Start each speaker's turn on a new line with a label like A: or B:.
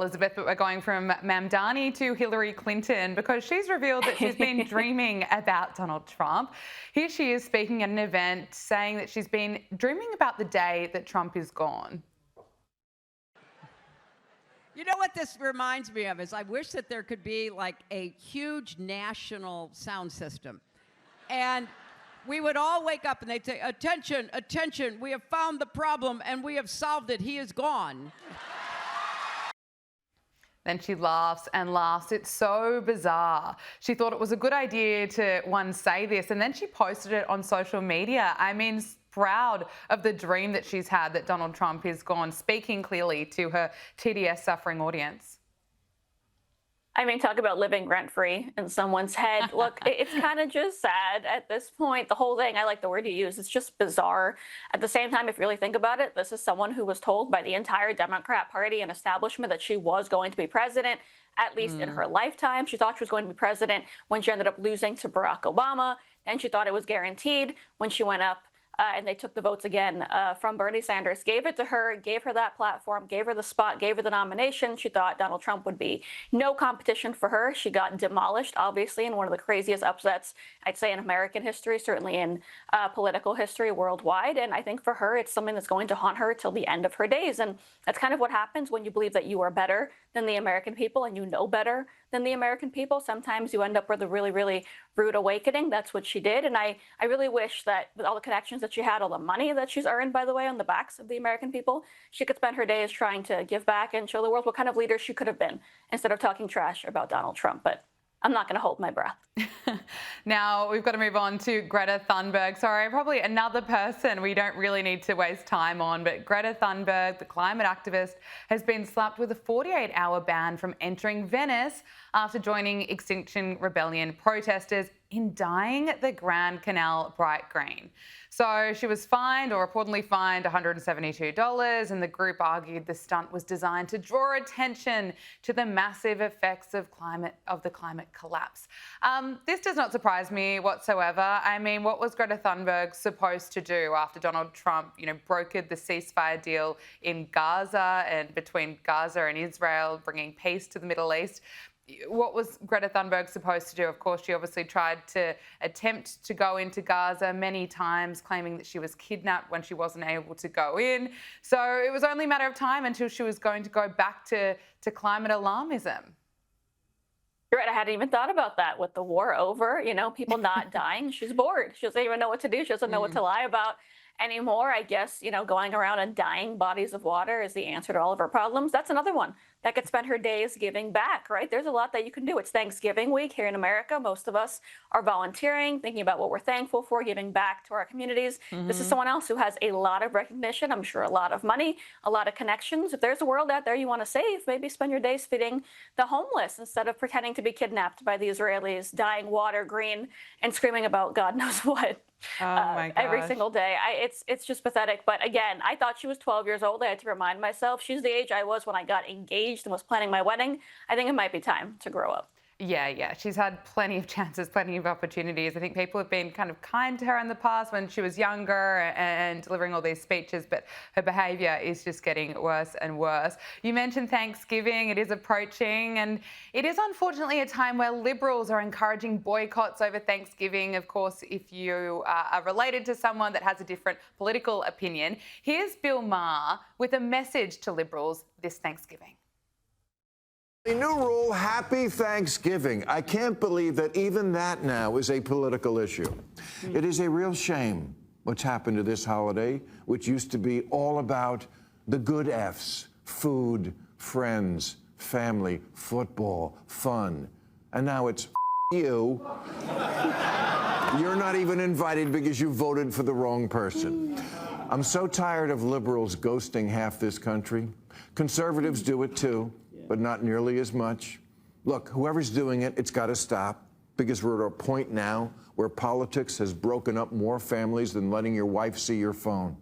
A: Elizabeth, but we're going from Mamdani to Hillary Clinton because she's revealed that she's been dreaming about Donald Trump. Here she is speaking at an event saying that she's been dreaming about the day that Trump is gone.
B: You know what this reminds me of is I wish that there could be like a huge national sound system. And we would all wake up and they'd say, "Attention, attention, we have found the problem and we have solved it. He is gone."
A: Then she laughs and laughs. It's so bizarre. She thought it was a good idea to, one, say this, and then she posted it on social media. I mean, proud of the dream that she's had that Donald Trump is gone, speaking clearly to her TDS suffering audience.
C: I mean, talk about living rent-free in someone's head. Look, it's kind of just sad at this point. The whole thing, I like the word you use, it's just bizarre. At the same time, if you really think about it, this is someone who was told by the entire Democrat Party and establishment that she was going to be president, at least in her lifetime. She thought she was going to be president when she ended up losing to Barack Obama. Then she thought it was guaranteed when she went up and they took the votes again from Bernie Sanders, gave it to her, gave her that platform, gave her the spot, gave her the nomination. She thought Donald Trump would be no competition for her. She got demolished, obviously, in one of the craziest upsets, I'd say, in American history, certainly in political history worldwide. And I think for her, it's something that's going to haunt her till the end of her days. And that's kind of what happens when you believe that you are better than the American people and you know better than the American people. Sometimes you end up with a really, really rude awakening. That's what she did. And I really wish that with all the connections that she had, all the money that she's earned, by the way, on the backs of the American people, she could spend her days trying to give back and show the world what kind of leader she could have been instead of talking trash about Donald Trump. But I'm not going to hold my breath.
A: Now, we've got to move on to Greta Thunberg. Sorry, probably another person we don't really need to waste time on, but Greta Thunberg, the climate activist, has been slapped with a 48-hour ban from entering Venice after joining Extinction Rebellion protesters in dyeing the Grand Canal bright green. So she was fined, or reportedly fined, $172, and the group argued the stunt was designed to draw attention to the massive effects of the climate collapse. This does not surprise me whatsoever. I mean, what was Greta Thunberg supposed to do after Donald Trump, brokered the ceasefire deal in Gaza and between Gaza and Israel, bringing peace to the Middle East? What was Greta Thunberg supposed to do? Of course, she obviously tried to attempt to go into Gaza many times, claiming that she was kidnapped when she wasn't able to go in. So it was only a matter of time until she was going to go back to climate alarmism.
C: You're right. I hadn't even thought about that with the war over, people not dying. She's bored. She doesn't even know what to do. She doesn't know what to lie about anymore. I guess, going around and dying bodies of water is the answer to all of her problems. That's another one that could spend her days giving back, right? There's a lot that you can do. It's Thanksgiving week here in America. Most of us are volunteering, thinking about what we're thankful for, giving back to our communities. This is someone else who has a lot of recognition, I'm sure a lot of money, a lot of connections. If there's a world out there you want to save, maybe spend your days feeding the homeless instead of pretending to be kidnapped by the Israelis, dyeing water green and screaming about God knows what.
A: Oh my gosh.
C: Every single day. It's just pathetic. But again, I thought she was 12 years old. I had to remind myself she's the age I was when I got engaged and was planning my wedding. I think it might be time to grow up.
A: Yeah. She's had plenty of chances, plenty of opportunities. I think people have been kind of kind to her in the past when she was younger and delivering all these speeches, but her behaviour is just getting worse and worse. You mentioned Thanksgiving. It is approaching, and it is unfortunately a time where Liberals are encouraging boycotts over Thanksgiving. Of course, if you are related to someone that has a different political opinion. Here's Bill Maher with a message to Liberals this Thanksgiving.
D: A new rule, happy Thanksgiving. I can't believe that even that now is a political issue. It is a real shame what's happened to this holiday, which used to be all about the good F's, food, friends, family, football, fun. And now it's you. You're not even invited because you voted for the wrong person. I'm so tired of liberals ghosting half this country. Conservatives do it too, but not nearly as much. Look, whoever's doing it, it's got to stop, because we're at a point now where politics has broken up more families than letting your wife see your phone.